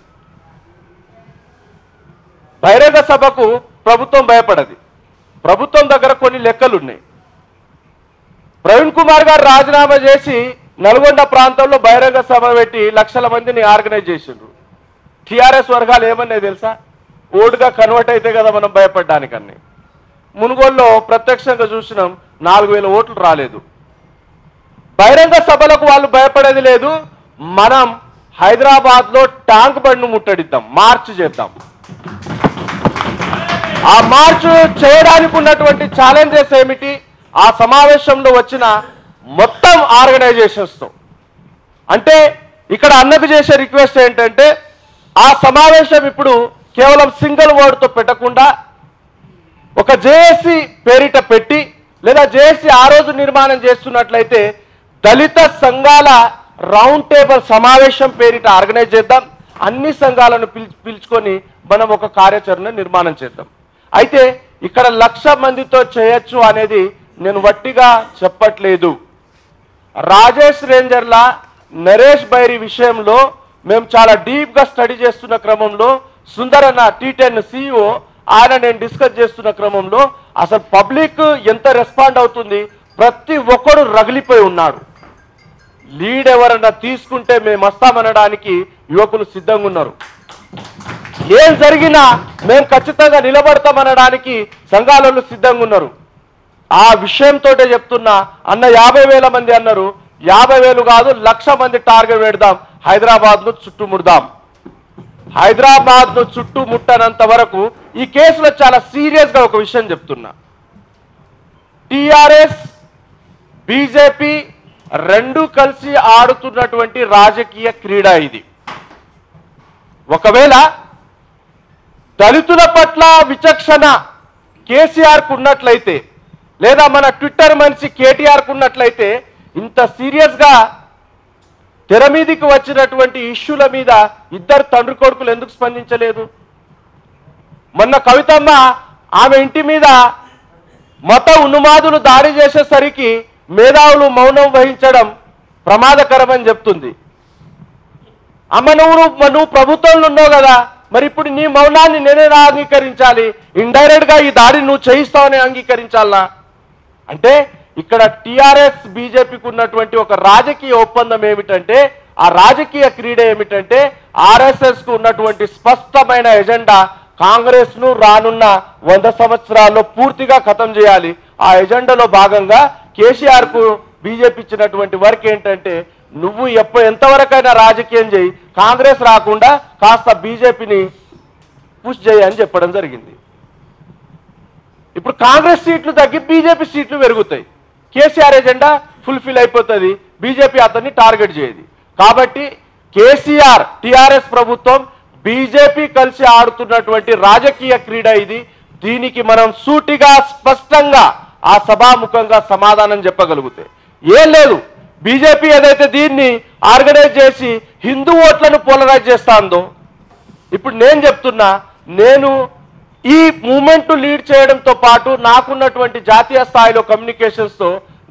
బహిరంగ సభకు ప్రభుత్వం భయపడది. ప్రభుత్వం దగ్గర కొన్ని లెక్కలు ఉన్నాయి. ప్రవీణ్ కుమార్ గారు రాజీనామా చేసి నల్గొండ ప్రాంతంలో బహిరంగ సభ పెట్టి లక్షల మందిని ఆర్గనైజ్ చేసిండ్రు. టీఆర్ఎస్ వర్గాలు ఏమన్నాయి తెలుసా? ఓటుగా కన్వర్ట్ అయితే కదా మనం భయపడ్డానికన్నీ. మునుగోలులో ప్రత్యక్షంగా చూసినాం, 4000 ఓట్లు రాలేదు. బహిరంగ సభలకు వాళ్ళు భయపడేది లేదు. మనం హైదరాబాద్లో ట్యాంక్ బండ్ను ముట్టడిద్దాం, మార్చ్ చేద్దాం. ఆ మార్చ్ చేయడానికి ఉన్నటువంటి ఛాలెంజెస్ ఏమిటి? ఆ సమావేశంలో వచ్చిన మొత్తం ఆర్గనైజేషన్స్తో, అంటే ఇక్కడ అన్నకు చేసే రిక్వెస్ట్ ఏంటంటే ఆ సమావేశం ఇప్పుడు కేవలం సింగిల్ వర్డ్తో పెట్టకుండా ఒక జేఏసీ పేరిట పెట్టి, లేదా జేఏసీ ఆ రోజు నిర్మాణం చేస్తున్నట్లయితే దళిత సంఘాల రౌండ్ టేబుల్ సమావేశం పేరిట ఆర్గనైజ్ చేద్దాం. అన్ని సంఘాలను పిలుచుకొని మనం ఒక కార్యాచరణ నిర్మాణం చేద్దాం. అయితే ఇక్కడ 1,00,000 మందితో చేయొచ్చు అనేది నేను వట్టిగా చెప్పట్లేదు. రాజేష్ రేంజర్ల నరేష్ బైరి విషయంలో మేము చాలా డీప్గా స్టడీ చేస్తున్న క్రమంలో సుందరన్న T10 CEO ఆయన నేను డిస్కస్ చేస్తున్న క్రమంలో అసలు పబ్లిక్ ఎంత రెస్పాండ్ అవుతుంది, ప్రతి ఒక్కడు రగిలిపోయి ఉన్నాడు. లీడ్ ఎవరన్నా తీసుకుంటే మేము వస్తామనడానికి యువకులు సిద్ధంగా ఉన్నారు. ఏం జరిగినా మేము ఖచ్చితంగా నిలబడతామనడానికి సంఘాలలో సిద్ధంగా ఉన్నారు. ఆ విషయంతో చెప్తున్నా. అన్న 50,000 మంది అన్నారు, 50,000 కాదు 1,00,000 మంది టార్గెట్ పెడదాం, హైదరాబాద్ను చుట్టుముడదాం. హైదరాబాద్ను చుట్టుముట్టనంత వరకు ఈ కేసులో చాలా సీరియస్గా ఒక విషయం చెప్తున్నా. టీఆర్ఎస్ బీజేపీ రెండు కలిసి ఆడుతున్నటువంటి రాజకీయ క్రీడ ఇది. ఒకవేళ దళితుల పట్ల విచక్షణ కేసీఆర్కు ఉన్నట్లయితే, లేదా మన ట్విట్టర్ మనిషి కేటీఆర్కు ఉన్నట్లయితే ఇంత సీరియస్గా తెర మీదికి వచ్చినటువంటి ఇష్యూల మీద ఇద్దరు తండ్రి కొడుకులు ఎందుకు స్పందించలేదు? మొన్న కవితమ్మ ఆమె ఇంటి మీద మత ఉన్మాదులు దాడి చేసేసరికి మేధావులు మౌనం వహించడం ప్రమాదకరమని చెప్తుంది. అమ్మ నువ్వు ప్రభుత్వంలో ఉన్నావు కదా, మరి ఇప్పుడు నీ మౌనాన్ని నేనే అంగీకరించాలి, ఇండైరెక్ట్గా ఈ దాడిని నువ్వు చేయిస్తావని అంగీకరించాలా? అంటే ఇక్కడ టీఆర్ఎస్ బీజేపీకి ఉన్నటువంటి ఒక రాజకీయ ఒప్పందం ఏమిటంటే, ఆ రాజకీయ క్రీడ ఏమిటంటే ఆర్ఎస్ఎస్ కు ఉన్నటువంటి స్పష్టమైన ఎజెండా కాంగ్రెస్ ను రానున్న 100 సంవత్సరాల్లో పూర్తిగా ఖతం చేయాలి. ఆ ఎజెండాలో భాగంగా కేసీఆర్ కు బీజేపీ ఇచ్చినటువంటి వర్క్ ఏంటంటే నువ్వు ఎంతవరకైనా రాజకీయం చేయి, కాంగ్రెస్ రాకుండా కాస్త బీజేపీని పుష్ చేయి అని చెప్పడం జరిగింది. ఇప్పుడు కాంగ్రెస్ సీట్లు తగ్గి బీజేపీ సీట్లు పెరుగుతాయి. కేసీఆర్ ఎజెండా ఫుల్ఫిల్ అయిపోతుంది, బీజేపీ అతన్ని టార్గెట్ చేయదు. కాబట్టి కేసీఆర్ టీఆర్ఎస్ ప్రభుత్వం బీజేపీ కలిసి ఆడుతున్నటువంటి రాజకీయ క్రీడ ఇది. దీనికి మనం సూటిగా స్పష్టంగా ఆ సభాముఖంగా సమాధానం చెప్పగలిగితే ఏం లేదు. బీజేపీ ఏదైతే దీన్ని ఆర్గనైజ్ చేసి హిందూ ఓట్లను పోలరైజ్ చేస్తాందో, ఇప్పుడు నేను చెప్తున్నా, నేను ఈ మూమెంట్ లీడ్ చేయడంతో పాటు నాకున్నటువంటి జాతీయ స్థాయిలో కమ్యూనికేషన్స్తో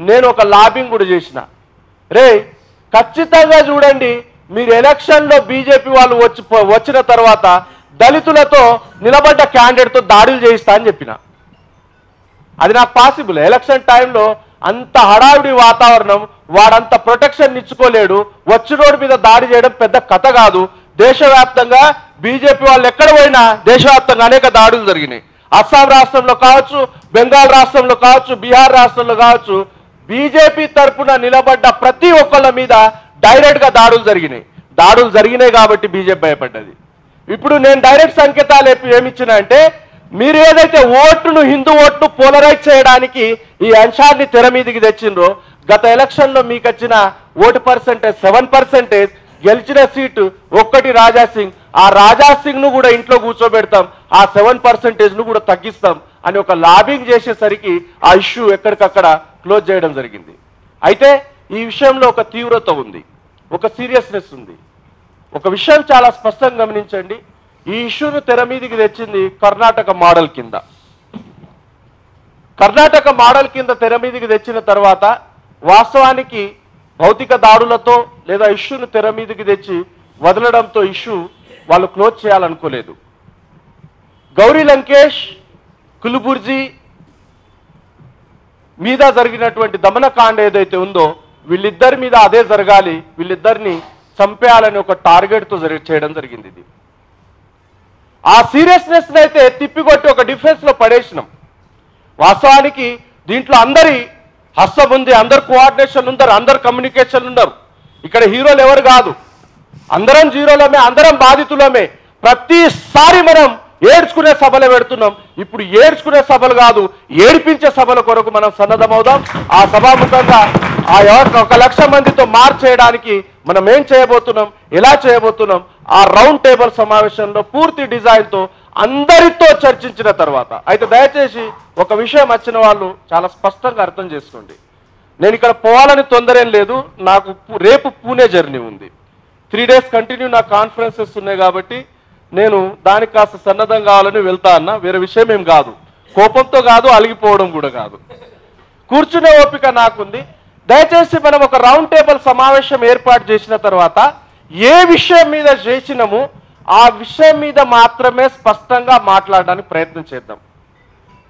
నేను ఒక లాబింగ్ కూడా చేసిన. ఖచ్చితంగా చూడండి, మీరు ఎలక్షన్లో బీజేపీ వాళ్ళు వచ్చిన తర్వాత దళితులతో నిలబడ్డ క్యాండిడేట్తో దాడులు చేయిస్తా అని చెప్పిన. అది నాకు పాసిబుల్. ఎలక్షన్ టైంలో అంత హడావిడి వాతావరణం, వాడంత ప్రొటెక్షన్ ఇచ్చుకోలేడు, వచ్చినోడి మీద దాడి చేయడం పెద్ద కథ కాదు. దేశవ్యాప్తంగా బీజేపీ వాళ్ళు ఎక్కడ పోయినా దేశవ్యాప్తంగా అనేక దాడులు జరిగినాయి. అస్సాం రాష్ట్రంలో కావచ్చు, బెంగాల్ రాష్ట్రంలో కావచ్చు, బీహార్ రాష్ట్రంలో కావచ్చు, బీజేపీ తరఫున నిలబడ్డ ప్రతి ఒక్కళ్ళ మీద డైరెక్ట్గా దాడులు జరిగినాయి కాబట్టి బీజేపీ భయపడ్డది. ఇప్పుడు నేను డైరెక్ట్ సంకేతాలు ఏమిచ్చినా అంటే, మీరు ఏదైతే ఓటును హిందూ ఓటును పోలరైజ్ చేయడానికి ఈ అంశాన్ని తెర మీదకి తెచ్చిండ్రో, గత ఎలక్షన్లో మీకు వచ్చిన ఓటు పర్సెంటేజ్ 7%, గెలిచిన సీటు 1 రాజాసింగ్. ఆ రాజాసింగ్ ను కూడా ఇంట్లో కూర్చోబెడతాం, ఆ 7%ను కూడా తగ్గిస్తాం అని ఒక లాబింగ్ చేసేసరికి ఆ ఇష్యూ ఎక్కడికక్కడ క్లోజ్ చేయడం జరిగింది. అయితే ఈ విషయంలో ఒక తీవ్రత ఉంది, ఒక సీరియస్నెస్ ఉంది. ఒక విషయం చాలా స్పష్టంగా గమనించండి, ఈ ఇష్యూను తెర మీదికి తెచ్చింది కర్ణాటక మోడల్ కింద. కర్ణాటక మోడల్ కింద తెర మీదికి తెచ్చిన తర్వాత వాస్తవానికి భౌతిక దాడులతో లేదా ఇష్యూను తెర మీదికి తెచ్చి వదలడంతో ఇష్యూ వాళ్ళు క్లోజ్ చేయాలనుకోలేదు. గౌరీ లంకేష్, కులుబుర్జీ మీద జరిగినటువంటి దమనకాండ ఏదైతే ఉందో, వీళ్ళిద్దరి మీద అదే జరగాలి, వీళ్ళిద్దరిని చంపేయాలని ఒక టార్గెట్తో చేయడం జరిగింది. ఇది ఆ సీరియస్నెస్ అయితే తిప్పికొట్టి ఒక డిఫెన్స్ లో పడేసినాం. వాస్తవానికి దీంట్లో అందరి హస్తం ఉంది, అందరు కోఆర్డినేషన్ ఉన్నారు, అందరు కమ్యూనికేషన్ ఉన్నారు. ఇక్కడ హీరోలు ఎవరు కాదు, అందరం జీరోలమే, అందరం బాధితులమే. ప్రతిసారి మనం ఏడ్చుకునే సభలు పెడుతున్నాం. ఇప్పుడు ఏడ్చుకునే సభలు కాదు, ఏడిపించే సభల కొరకు మనం సన్నద్ధమవుదాం. ఆ సభాముఖంగా ఆ 1,00,000 మందితో మార్చేయడానికి మనం ఏం చేయబోతున్నాం, ఎలా చేయబోతున్నాం, ఆ రౌండ్ టేబుల్ సమావేశంలో పూర్తి డిజైన్తో అందరితో చర్చించిన తర్వాత. అయితే దయచేసి ఒక విషయం వచ్చిన వాళ్ళు చాలా స్పష్టంగా అర్థం చేసుకోండి. నేను ఇక్కడ పోవాలని తొందరేం లేదు, నాకు రేపు పూణే జర్నీ ఉంది. 3 days కంటిన్యూ నా కాన్ఫరెన్సెస్ ఉన్నాయి కాబట్టి నేను దానికి కాస్త సన్నద్ధం కావాలని వెళ్తా అన్నా. వేరే విషయం ఏం కాదు, కోపంతో కాదు, అలిగిపోవడం కూడా కాదు, కూర్చునే ఓపిక నాకుంది. దయచేసి మనం ఒక రౌండ్ టేబుల్ సమావేశం ఏర్పాటు చేసిన తర్వాత ఏ విషయం మీద చేసినామో ఆ విషయం మీద మాత్రమే స్పష్టంగా మాట్లాడడానికి ప్రయత్నం చేద్దాం.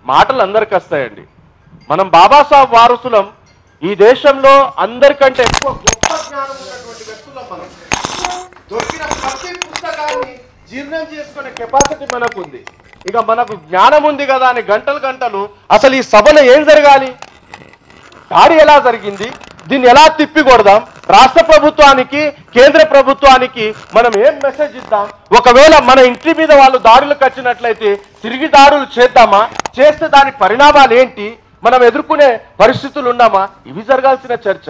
మాటలు అందరికీ వస్తాయండి. మనం బాబాసాహెబ్ వారసులం. ఈ దేశంలో అందరికంటే ఎక్కువ గొప్ప జ్ఞానం ఉన్నటువంటి వ్యక్తులం మనం. దొరికిన ప్రతి పుస్తకాన్ని జీర్ణం చేసుకునే కెపాసిటీ మనకు ఉంది. ఇక మనకు జ్ఞానం ఉంది కదా అని గంటలు అసలు ఈ సభలో ఏం జరగాలి, దాడి ఎలా జరిగింది, దీన్ని ఎలా తిప్పి కొడదాం, రాష్ట్ర ప్రభుత్వానికి కేంద్ర ప్రభుత్వానికి మనం ఏం మెసేజ్ ఇద్దాం, ఒకవేళ మన ఇంటి మీద వాళ్ళు దాడులకు వచ్చినట్లయితే తిరిగి దాడులు చేద్దామా, చేస్తే దాని పరిణామాలు ఏంటి, మనం ఎదుర్కొనే పరిస్థితులు ఉన్నామా, ఇవి జరగాల్సిన చర్చ.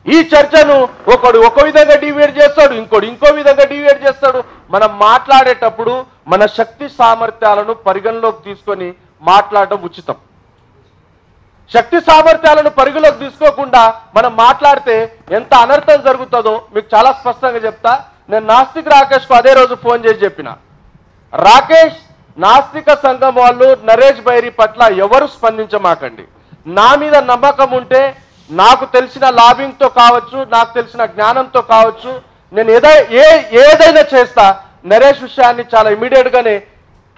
ఈ చర్చను ఒకడు ఒక విధంగా డివైడ్ చేస్తాడు, ఇంకోటి ఇంకో విధంగా డివైడ్ చేస్తాడు. మనం మాట్లాడేటప్పుడు మన శక్తి సామర్థ్యాలను పరిగణలోకి తీసుకొని మాట్లాడడం ఉచితం. శక్తి సామర్థ్యాలను పరిగణలోకి తీసుకోకుండా మనం మాట్లాడితే ఎంత అనర్థం జరుగుతుందో మీకు చాలా స్పష్టంగా చెప్తా. నేను నాస్తిక్ రాకేష్కు అదే రోజు ఫోన్ చేసి చెప్పిన, రాకేష్, నాస్తిక సంఘం వాళ్ళు నరేష్ బైరి పట్ల ఎవరు స్పందించమాకండి. నా మీద నమ్మకం ఉంటే నాకు తెలిసిన లాబింగ్తో కావచ్చు, నాకు తెలిసిన జ్ఞానంతో కావచ్చు, నేను ఏదైనా చేస్తా. నరేష్ విషయాన్ని చాలా ఇమీడియట్గానే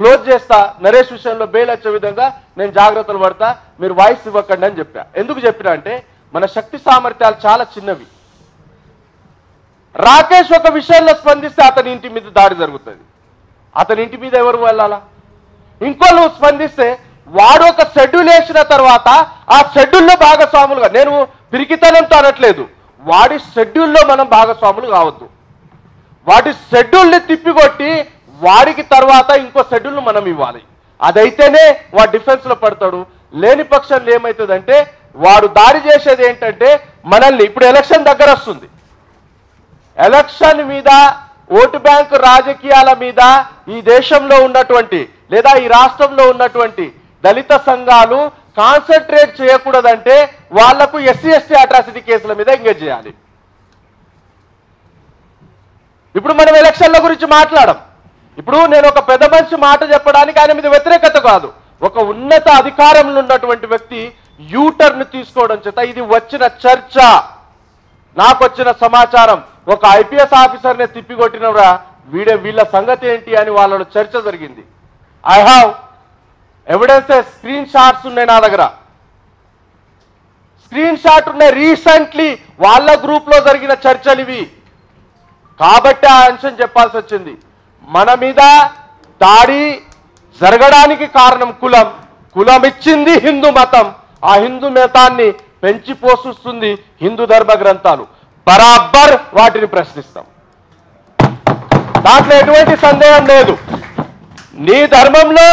క్లోజ్ చేస్తా. నరేష్ విషయంలో బెయిల్ వచ్చే విధంగా నేను జాగ్రత్తలు పడతా, మీరు వాయిస్ ఇవ్వకండి అని చెప్పా. ఎందుకు చెప్పినా అంటే మన శక్తి సామర్థ్యాలు చాలా చిన్నవి. రాకేష్ ఒక విషయంలో స్పందిస్తే అతని ఇంటి మీద దాడి జరుగుతుంది. అతని ఇంటి మీద ఎవరు వెళ్ళాలా? ఇంకోళ్ళు స్పందిస్తే వాడు ఒక షెడ్యూల్ వేసిన తర్వాత ఆ షెడ్యూల్లో భాగస్వాములుగా, నేను పిరికితనంతో అనట్లేదు, వాడి షెడ్యూల్లో మనం భాగస్వాములు కావద్దు. వాడి షెడ్యూల్ని తిప్పికొట్టి వాడికి తర్వాత ఇంకో షెడ్యూల్ను మనం ఇవ్వాలి. అదైతేనే వాడు డిఫెన్స్లో పడతాడు. లేని పక్షంలో ఏమవుతుందంటే వాడు దాడి చేసేది ఏంటంటే మనల్ని, ఇప్పుడు ఎలక్షన్ దగ్గర వస్తుంది, ఎలక్షన్ మీద ఓటు బ్యాంకు రాజకీయాల మీద ఈ దేశంలో ఉన్నటువంటి లేదా ఈ రాష్ట్రంలో ఉన్నటువంటి దళిత సంఘాలు కాన్సన్ట్రేట్ చేయకూడదంటే వాళ్లకు ఎస్సీ ఎస్టీ అట్రాసిటీ కేసుల మీద ఎంగేజ్ చేయాలి. ఇప్పుడు మనం ఎలక్షన్ల గురించి మాట్లాడం. ఇప్పుడు నేను ఒక పెద్ద మనిషి మాట చెప్పడానికి ఆయన మీద వ్యతిరేకత కాదు, ఒక ఉన్నత అధికారంలో ఉన్నటువంటి వ్యక్తి యూటర్న్ తీసుకోవడం చేత ఇది వచ్చిన చర్చ. నాకు వచ్చిన సమాచారం ఒక ఐపీఎస్ ఆఫీసర్నే తిప్పికొట్టినవరా వీళ్ళ సంగతి ఏంటి అని వాళ్ళలో చర్చ జరిగింది. I have evidences, screen shots ఉన్నాయి నా దగ్గర, స్క్రీన్ షాట్ ఉన్నాయి రీసెంట్లీ వాళ్ళ గ్రూప్ లో జరిగిన చర్చలు ఇవి. కాబట్టి ఆ అంశం చెప్పాల్సి వచ్చింది. మన మీద దాడి జరగడానికి కారణం కులం. కులం ఇచ్చింది హిందూ మతం, ఆ హిందూ మతాన్ని పెంచి పోషిస్తుంది హిందూ ధర్మ గ్రంథాలు. బరాబర్ వాటిని ప్రశ్నిస్తాం, దాంట్లో ఎటువంటి సందేహం లేదు. నీ ధర్మంలో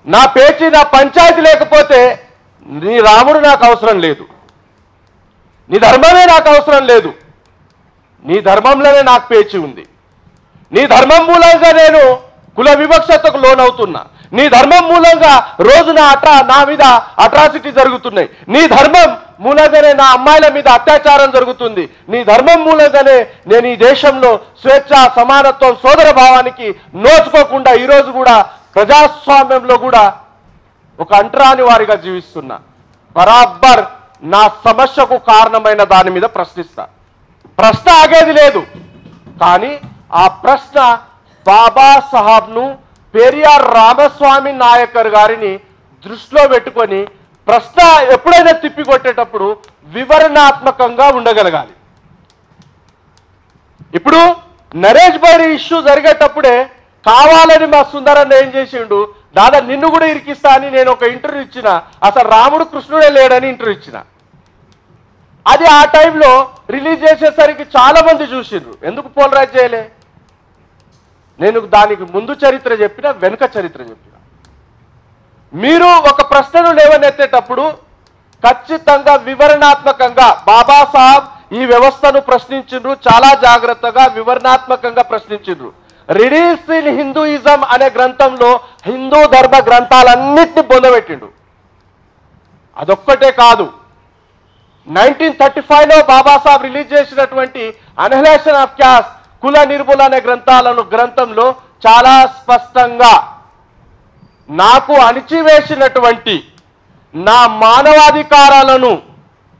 నా పేచి నా పంచాయతీ లేకపోతే నీ రాముడు నాకు అవసరం లేదు, నీ ధర్మమే నాకు అవసరం లేదు. నీ ధర్మంలోనే నాకు పేచి ఉంది. నీ ధర్మం మూలంగా నేను కుల వివక్షతకు లోనవుతున్నా. నీ ధర్మం మూలంగా రోజు నా మీద అట్రాసిటీ జరుగుతున్నాయి. నీ ధర్మం మూలంగానే నా అమ్మాయిల మీద అత్యాచారం జరుగుతుంది. నీ ధర్మం మూలంగానే నేను ఈ దేశంలో స్వేచ్ఛ, సమానత్వం, సోదర భావానికి నోచుకోకుండా ఈరోజు కూడా ప్రజాస్వామ్యంలో కూడా ఒక అంటరాని వారిగా జీవిస్తున్నా. బరాబర్ నా సమస్యకు కారణమైన దాని మీద ప్రశ్నిస్తా. ప్రశ్న ఆగేది లేదు. కానీ ఆ ప్రశ్న బాబాసాహెబ్ను పెరియార్ రామస్వామి నాయకర్ గారిని దృష్టిలో పెట్టుకొని ప్రశ్న ఎప్పుడైనా తిప్పికొట్టేటప్పుడు వివరణాత్మకంగా ఉండగలగాలి. ఇప్పుడు నరేష్ బైరి ఇష్యూ జరిగేటప్పుడే కావాలని మా సుందరన్న ఏం చేసిండు, దాదా నిన్ను కూడా ఇరికిస్తా అని నేను ఒక ఇంటర్వ్యూ ఇచ్చిన, అసలు రాముడు కృష్ణుడే లేడని ఇంటర్వ్యూ ఇచ్చిన. అది ఆ టైంలో రిలీజ్ చేసేసరికి చాలా మంది చూసిండ్రు. ఎందుకు పోలరైజ్ చేయలే? నేను దానికి ముందు చరిత్ర చెప్పిన, వెనుక చరిత్ర చెప్పిన. మీరు ఒక ప్రశ్నను లేవనెత్తేటప్పుడు ఖచ్చితంగా వివరణాత్మకంగా బాబాసాహెబ్ ఈ వ్యవస్థను ప్రశ్నించిండ్రు, చాలా జాగ్రత్తగా వివరణాత్మకంగా ప్రశ్నించిండ్రు. రిడీల్స్ ఇన్ హిందూయిజం అనే గ్రంథంలో హిందూ ధర్మ గ్రంథాలన్నింటినీ పొందబెట్టిండు. అదొక్కటే కాదు, 1935లో బాబాసాహెబ్ రిలీజ్ చేసినటువంటి అనహిలేషన్ ఆఫ్ క్యాస్ట్, కుల నిర్మూలన అనే గ్రంథంలో చాలా స్పష్టంగా నాకు అణిచివేసినటువంటి నా మానవాధికారాలను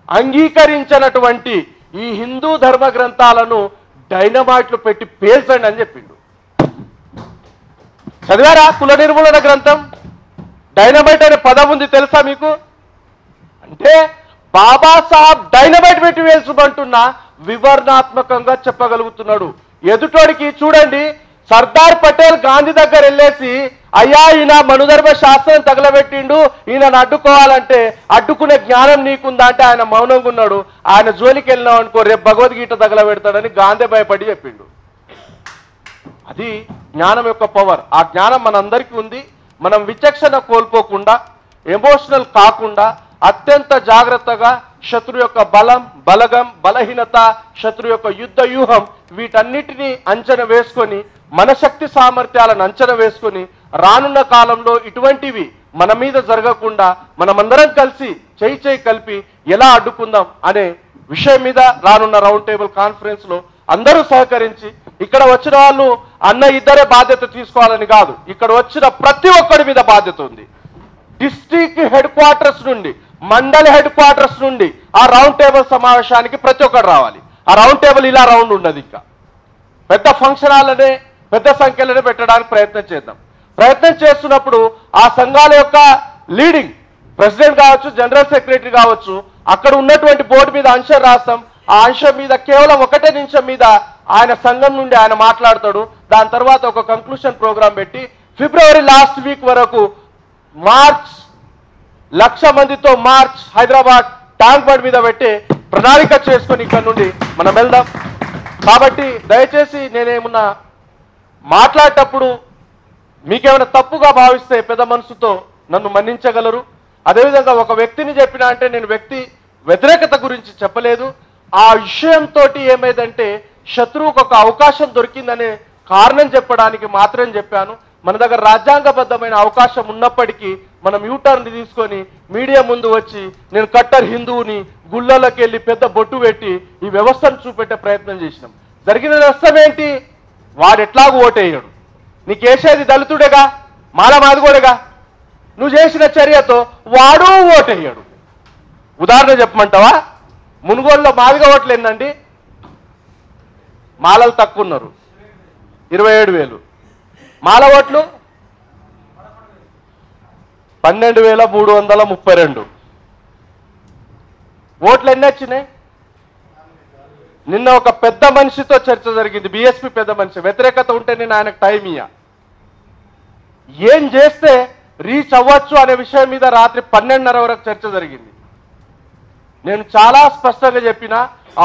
అంగీకరించినటువంటి ఈ హిందూ ధర్మ గ్రంథాలను డైనమైట్లు పెట్టి పేల్చండి అని చెప్పిండు. చదివారా కుల నిర్మూలన గ్రంథం? డైనమైట్ అనే పదం ఉంది తెలుసా మీకు? అంటే బాబాసాహెబ్ డైనమైట్ పెట్టి వేల్చమంటున్నా వివరణాత్మకంగా చెప్పగలుగుతున్నాడు. ఎదుటోడికి చూడండి, సర్దార్ పటేల్ గాంధీ దగ్గర వెళ్ళేసి అయ్యా ఈయన మనుధర్మ శాస్త్రం తగలబెట్టిండు, ఈయనను అడ్డుకోవాలంటే అడ్డుకునే జ్ఞానం నీకుందా అంటే ఆయన మౌనంగా ఉన్నాడు. ఆయన జోలికి వెళ్ళినాం అనుకో రేపు భగవద్గీత తగలబెడతాడని గాంధీ భయపడి చెప్పిండు. అది జ్ఞానం యొక్క పవర్. ఆ జ్ఞానం మనందరికీ ఉంది. మనం విచక్షణ కోల్పోకుండా, ఎమోషనల్ కాకుండా అత్యంత జాగ్రత్తగా శత్రు యొక్క బలం, బలగం, బలహీనత, శత్రు యొక్క యుద్ధ వ్యూహం వీటన్నిటినీ అంచనా వేసుకొని, మన శక్తి సామర్థ్యాలను అంచనా వేసుకొని రానున్న కాలంలో ఇటువంటివి మన మీద జరగకుండా మనమందరం కలిసి చేయి కలిపి ఎలా అడ్డుకుందాం అనే విషయం మీద రానున్న రౌండ్ టేబుల్ కాన్ఫరెన్స్ లో అందరూ సహకరించి, ఇక్కడ వచ్చిన వాళ్ళు అన్న ఇద్దరే బాధ్యత తీసుకోవాలని కాదు, ఇక్కడ వచ్చిన ప్రతి ఒక్కడి మీద బాధ్యత ఉంది. డిస్ట్రిక్ట్ హెడ్ క్వార్టర్స్ నుండి, మండల హెడ్ క్వార్టర్స్ నుండి ఆ రౌండ్ టేబుల్ సమావేశానికి ప్రతి ఒక్కరు రావాలి. ఆ రౌండ్ టేబుల్ ఇలా రౌండ్ ఉండదు, ఇంకా పెద్ద ఫంక్షన్ హాల్లోనే పెద్ద సంఖ్యలోనే పెట్టడానికి ప్రయత్నం చేద్దాం. ప్రయత్నం చేస్తున్నప్పుడు ఆ సంఘాల యొక్క లీడింగ్ ప్రెసిడెంట్ కావచ్చు, జనరల్ సెక్రటరీ కావచ్చు, అక్కడ ఉన్నటువంటి బోర్డు మీద అంశం రాస్తాం. ఆ అంశం మీద కేవలం 1 నిమిషం మీద ఆయన సంఘం నుండి ఆయన మాట్లాడతాడు. దాని తర్వాత ఒక కంక్లూషన్ ప్రోగ్రాం పెట్టి ఫిబ్రవరి లాస్ట్ వీక్ వరకు మార్చ్ 1,00,000 మందితో మార్చ్ హైదరాబాద్ ట్యాంక్ బండ్ మీద పెట్టి ప్రణాళిక చేసుకొని ఇక్కడ నుండి మనం వెళ్దాం. కాబట్టి దయచేసి నేనేమన్నా మాట్లాడేటప్పుడు మీకేమైనా తప్పుగా భావిస్తే పెద్ద మనసుతో నన్ను మన్నించగలరు. అదేవిధంగా ఒక వ్యక్తిని చెప్పినా అంటే నేను వ్యక్తి వ్యతిరేకత గురించి చెప్పలేదు. ఆ విషయంతో ఏమైందంటే శత్రువుకు ఒక అవకాశం దొరికిందనే కారణం చెప్పడానికి మాత్రం చెప్పాను. మన దగ్గర రాజ్యాంగబద్ధమైన అవకాశం ఉన్నప్పటికీ మనం యూటర్న్ తీసుకొని మీడియా ముందు వచ్చి నేను కట్టర్ హిందువుని, గుళ్ళలోకి వెళ్ళి పెద్ద బొట్టు పెట్టి ఈ వ్యవస్థను చూపెట్టే ప్రయత్నం చేసినాం. జరిగిన నష్టం ఏంటి? వాడు ఎట్లాగూ ఓటేయడు. నీకేసేది దళితుడేగా, మాల మాదిగోడేగా. నువ్వు చేసిన చర్యతో వాడు ఓటేయడు. ఉదాహరణ చెప్పమంటావా? మునుగోలులో మాదిగ ఓట్లు ఏందండి? మాలలు తక్కువ ఉన్నారు, 27,000. మాల ఓట్లు 12,332. ఓట్లు ఎన్ని వచ్చినాయి? నిన్న ఒక పెద్ద మనిషితో చర్చ జరిగింది, బీఎస్పీ పెద్ద మనిషి. వ్యతిరేకత ఉంటే నేను ఆయనకు టైం ఇయ్య. ఏం చేస్తే రీచ్ అవ్వచ్చు అనే విషయం మీద రాత్రి 12:30 వరకు చర్చ జరిగింది. నేను చాలా స్పష్టంగా చెప్పిన,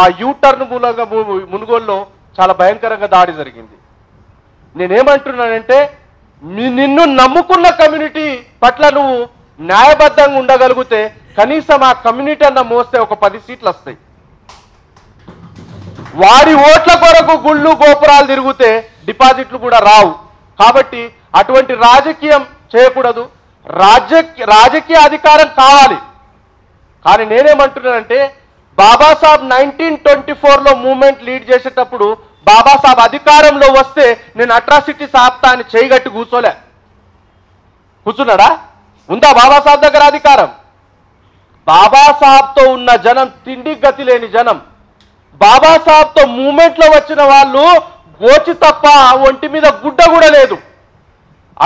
ఆ యూటర్న్ మూలంగా మునుగోలులో చాలా భయంకరంగా దాడి జరిగింది. నేనేమంటున్నానంటే, నిన్ను నమ్ముకున్న కమ్యూనిటీ పట్ల నువ్వు న్యాయబద్ధంగా ఉండగలిగితే కనీసం ఆ కమ్యూనిటీ అన్న మోస్తే ఒక 10 సీట్లు వస్తాయి. వాడి ఓట్ల కొరకు గుళ్ళు గోపురాలు తిరిగితే డిపాజిట్లు కూడా రావు. కాబట్టి అటువంటి రాజకీయం చేయకూడదు. రాజకీయ అధికారం కావాలి. కానీ నేనేమంటున్నానంటే, బాబాసాహెబ్ 1924లో మూవ్మెంట్ లీడ్ చేసేటప్పుడు బాబాసాహెబ్ అధికారంలో వస్తే నేను అట్రాసిటీస్ ఆపుతా అని చేయగట్టి కూర్చున్నాడా? ఉందా బాబాసాహెబ్ దగ్గర అధికారం? బాబాసాహెబ్తో ఉన్న జనం తిండి గతి లేని జనం. బాబాసాహెబ్తో మూవ్మెంట్లో వచ్చిన వాళ్ళు గోచి తప్ప ఒంటి మీద గుడ్డ కూడా లేదు.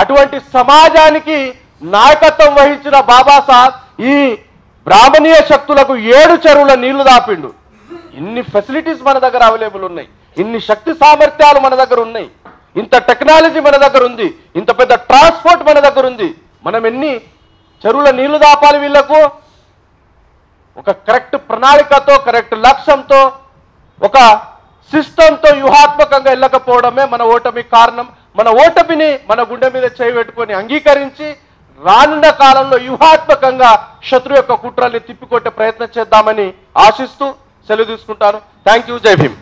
అటువంటి సమాజానికి నాయకత్వం వహించిన బాబాసాహెబ్ ఈ బ్రాహ్మణీయ శక్తులకు 7 చెరువుల నీళ్లు దాపిండు. ఇన్ని ఫెసిలిటీస్ మన దగ్గర అవైలబుల్ ఉన్నాయి, ఇన్ని శక్తి సామర్థ్యాలు మన దగ్గర ఉన్నాయి, ఇంత టెక్నాలజీ మన దగ్గర ఉంది, ఇంత పెద్ద ట్రాన్స్పోర్ట్ మన దగ్గర ఉంది. మనం ఎన్ని చెరువుల నీళ్లు దాపాలి? వీళ్లకు ఒక కరెక్ట్ ప్రణాళికతో, కరెక్ట్ లక్ష్యంతో, ఒక సిస్టంతో వ్యూహాత్మకంగా వెళ్ళకపోవడమే మన ఓటమి కారణం. మన ఓటమిని మన గుండె మీద చేయి పెట్టుకొని అంగీకరించి రానున్న కాలంలో వ్యూహాత్మకంగా శత్రు యొక్క కుట్రల్ని తిప్పికొట్టే ప్రయత్నం చేద్దామని ఆశిస్తూ సెలవు తీసుకుంటాను. Thank you. జై భీమ్.